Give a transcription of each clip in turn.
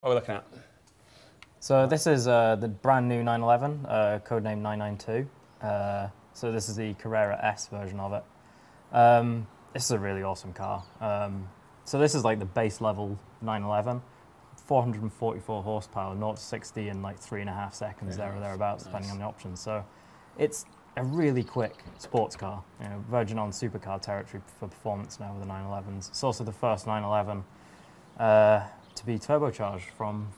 What are we looking at? So this is the brand new 911, codename 992. So this is the Carrera S version of it. This is a really awesome car. So this is like the base level 911, 444 horsepower, 0 to 60 in like 3.5 seconds, there or thereabouts, depending on the options. So it's a really quick sports car, you know, verging on supercar territory for performance now with the 911s. It's also the first 911 to be turbocharged from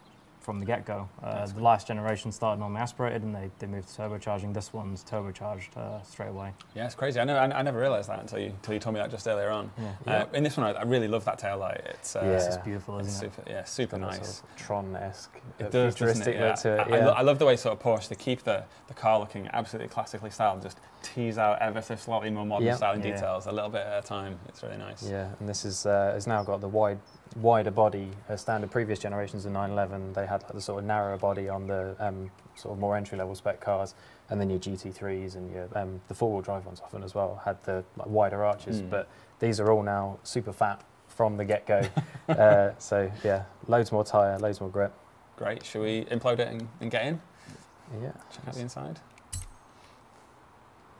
the get-go. The last generation started normally aspirated, and they moved to turbocharging. This one's turbocharged straight away. Yeah, it's crazy. I never realised that until you told me that just earlier on. Yeah. In this one, I really love that taillight. It's beautiful, isn't it? Super nice. Sort of Tron-esque, it does, futuristic look to it. I love the way sort of Porsche, they keep the car looking absolutely classically styled, just tease out ever so slightly more modern styling details a little bit at a time. It's really nice. Yeah, and this is has now got the wider body. Standard previous generations of 911, they had like the sort of narrower body on the sort of more entry-level spec cars, and then your GT3s and your the four-wheel drive ones often as well had the like, wider arches. But these are all now super fat from the get-go. So yeah, loads more tyre, loads more grip. Great. Should we implode it and get in? Yeah. Check out the inside.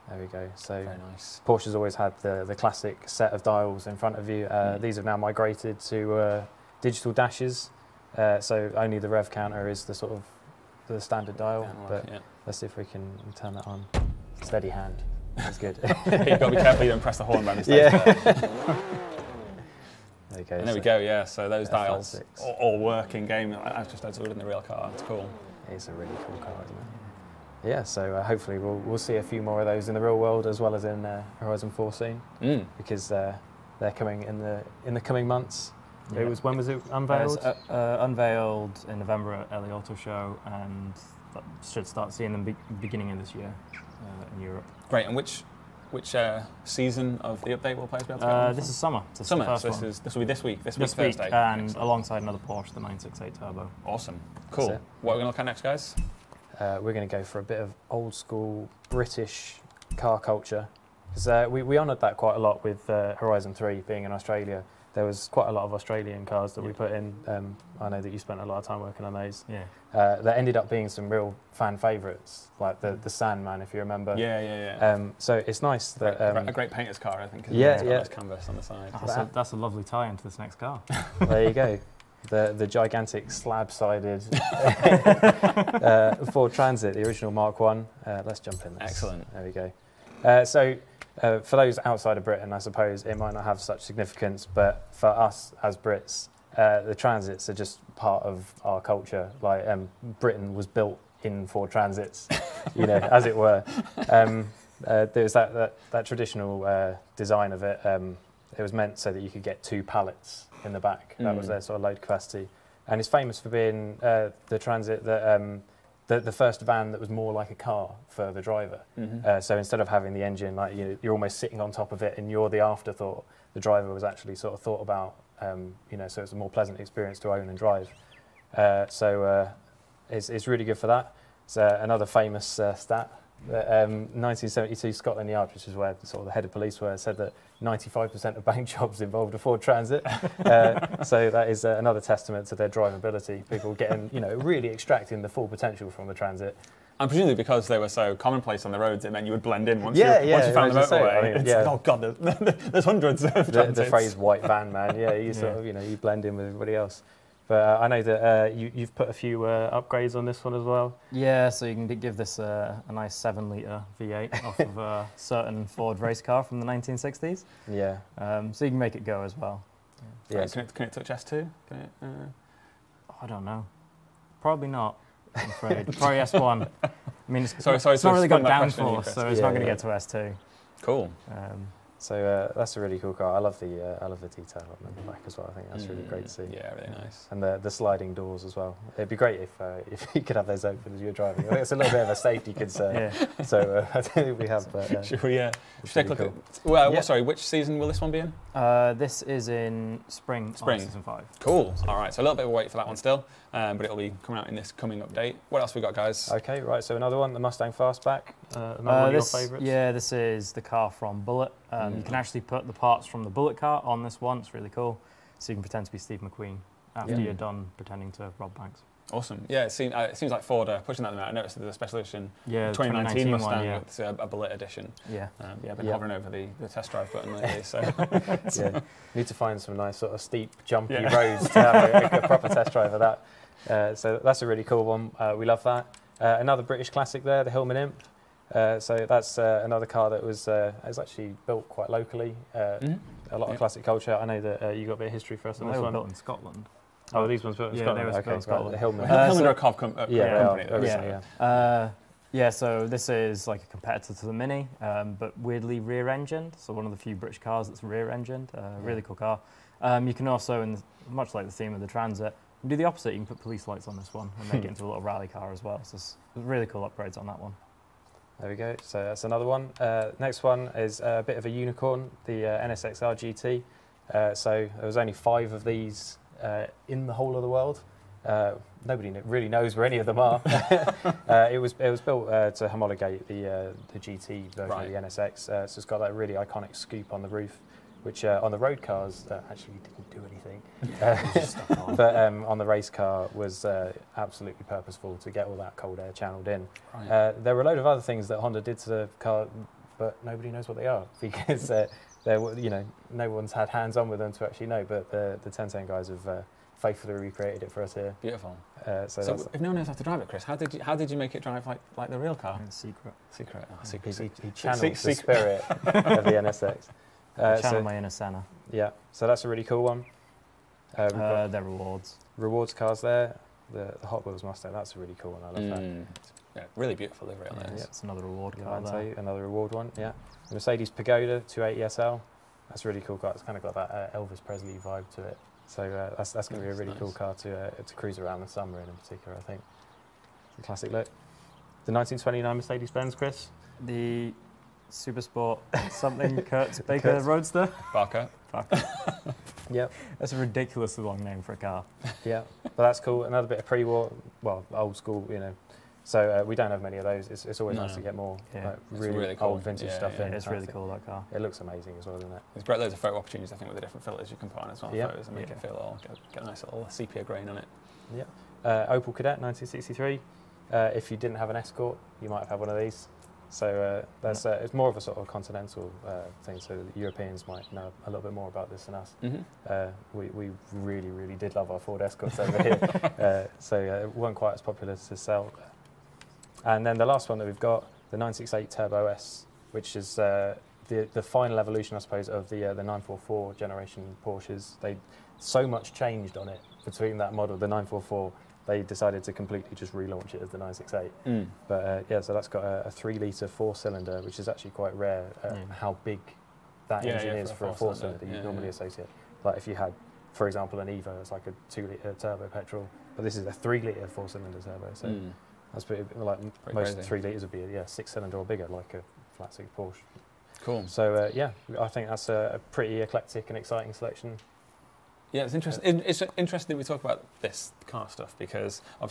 There we go. So very nice. Porsche's always had the classic set of dials in front of you. These have now migrated to digital dashes. So only the rev counter is the sort of the standard dial. But let's see if we can turn that on. Steady hand. That's good. You've got to be careful you don't press the horn by mistake. Yeah. There you go. And there we go. Yeah. So those dials all work in game. I've just had to in the real car. It's cool. It's a really cool car, isn't it? Yeah, so hopefully we'll see a few more of those in the real world as well as in Horizon 4 scene, because they're coming in the coming months. Yeah. When was it unveiled? Unveiled in November at LA Auto Show, and should start seeing them beginning of this year in Europe. Great. And which season of the update will players be able to get? This is summer. Summer. So this will be this week. This week Thursday. And Excellent. Alongside another Porsche, the 968 Turbo. Awesome. Cool. What are we going to look at next, guys? We're going to go for a bit of old school British car culture, because we honoured that quite a lot with Horizon 3 being in Australia. There was quite a lot of Australian cars that we put in. I know that you spent a lot of time working on those. Yeah. That ended up being some real fan favourites, like the Sandman, if you remember. Yeah. So it's nice that a great painter's car, I think. It's got nice canvas on the side. That's a lovely tie into this next car. There you go. The gigantic slab-sided Ford Transit, the original Mark 1. Let's jump in this. Excellent. There we go. So for those outside of Britain, I suppose it might not have such significance, but for us as Brits, the Transits are just part of our culture. Like Britain was built in Ford Transits, you know, as it were. There's that traditional design of it. It was meant so that you could get 2 pallets in the back. That was their sort of load capacity, and it's famous for being the Transit that the first van that was more like a car for the driver. So instead of having the engine, like you're almost sitting on top of it, and you're the afterthought. The driver was actually sort of thought about, you know, so it's a more pleasant experience to own and drive. So it's really good for that. It's another famous stat. 1972 Scotland Yard, which is where sort of the head of police were, said that 95% of bank jobs involved a Ford Transit. So that is another testament to their drivability. People getting, you know, really extracting the full potential from the Transit. And presumably because they were so commonplace on the roads, it meant you would blend in once you found the motorway. Oh God, there's hundreds of Transits. The phrase "white van man," you sort of, you know, you blend in with everybody else. But I know that you've put a few upgrades on this one as well. Yeah, so you can give this a nice 7-litre V8 off of a certain Ford race car from the 1960s. Yeah. So you can make it go as well. Yeah. Can it touch S2? I don't know. Probably not, I'm afraid. Probably S1. I mean, it's not really got downforce, so it's not going to get to S2. Cool. So that's a really cool car. I love the detail on the back as well. I think that's really great to see. Yeah, really nice. And the sliding doors as well. It'd be great if you could have those open as you're driving. I think it's a little bit of a safety concern. So I don't think we have. But, should we take a look at? Well, sorry. Which season will this one be in? This is in spring. Season 5. Cool. All right. So a little bit of a wait for that one still, but it'll be coming out in this coming update. What else we got, guys? Okay. Right. So another one, the Mustang Fastback. Another one of your favourites. Yeah, this is the car from Bullitt. You can actually put the parts from the Bullitt car on this one. It's really cool. So you can pretend to be Steve McQueen after you're done pretending to rob banks. Awesome. Yeah, it seems like Ford are pushing that at the minute. I noticed there's a special edition 2019 Mustang one, yeah. with a bullet edition. Yeah. I've been hovering over the test drive button lately. So need to find some nice sort of steep, jumpy roads to have a proper test drive of that. So that's a really cool one. We love that. Another British classic there, the Hillman Imp. So that's another car that was actually built quite locally. A lot of classic culture. I know that you got a bit of history for us on this one. They were built in Scotland. Oh, these ones built in Scotland? They were built in Scotland. The Hillman. Hillman are a company. Yeah, so this is like a competitor to the Mini, but weirdly rear-engined. So one of the few British cars that's rear-engined. Really cool car. You can also, much like the theme of the Transit, do the opposite. You can put police lights on this one and make it into a little rally car as well. So there's really cool upgrades on that one. There we go. So that's another one. Next one is a bit of a unicorn, the NSXR GT. So there was only 5 of these in the whole of the world. Nobody really knows where any of them are. It was built to homologate the GT version of the NSX. So it's got that really iconic scoop on the roof, which on the road cars actually didn't do anything. But on the race car was absolutely purposeful to get all that cold air channeled in. Right. There were a load of other things that Honda did to the car, but nobody knows what they are because no one's had hands on with them to actually know. But the 1010 guys have faithfully recreated it for us here. Beautiful. So if no one knows how to drive it, Chris, how did you make it drive like the real car? Secret. Secret. Oh, He channeled the spirit of the NSX. Channel my inner Senna. Yeah, so that's a really cool one. They're rewards. Rewards cars there. The Hot Wheels Mustang, that's a really cool one. I love that. Yeah, really beautiful livery on Yeah, it's another reward car. Another reward one. Yeah. The Mercedes Pagoda 280 SL. That's a really cool car. It's kind of got that Elvis Presley vibe to it. So that's going to be a really cool car to cruise around the summer in particular, I think. It's a classic look. The 1929 Mercedes-Benz, Chris. The Super Sport something Kurtz Baker Roadster. Barker. Yep. That's a ridiculously long name for a car. Yeah, but that's cool. Another bit of pre-war, old school, So we don't have many of those. It's always nice to get more really cool, old vintage stuff in. It's really cool, that car. It looks amazing as well, doesn't it? There's great loads of photo opportunities, I think, with the different filters you can put on as well. Photos and make it feel all, get a nice little sepia grain on it. Yeah. Opel Cadet 1963. If you didn't have an Escort, you might have had one of these. So that's it's more of a sort of continental thing. So the Europeans might know a little bit more about this than us. We really, really did love our Ford Escorts over here. So it weren't quite as popular to sell. And then the last one that we've got, the 968 Turbo S, which is the final evolution, I suppose, of the 944 generation Porsches. So much changed on it between that model, the 944. They decided to completely just relaunch it as the 968. But so that's got a 3-litre 4-cylinder, which is actually quite rare. How big that engine is for a 4-cylinder you normally associate. Like if you had, for example, an Evo, it's like a 2-litre turbo petrol, but this is a 3-litre 4-cylinder turbo. So that's pretty most crazy. 3 litres would be a 6-cylinder or bigger, like a flat 6 Porsche. Cool. So I think that's a pretty eclectic and exciting selection. Yeah, it's interesting. It's interesting that we talk about this car stuff because obviously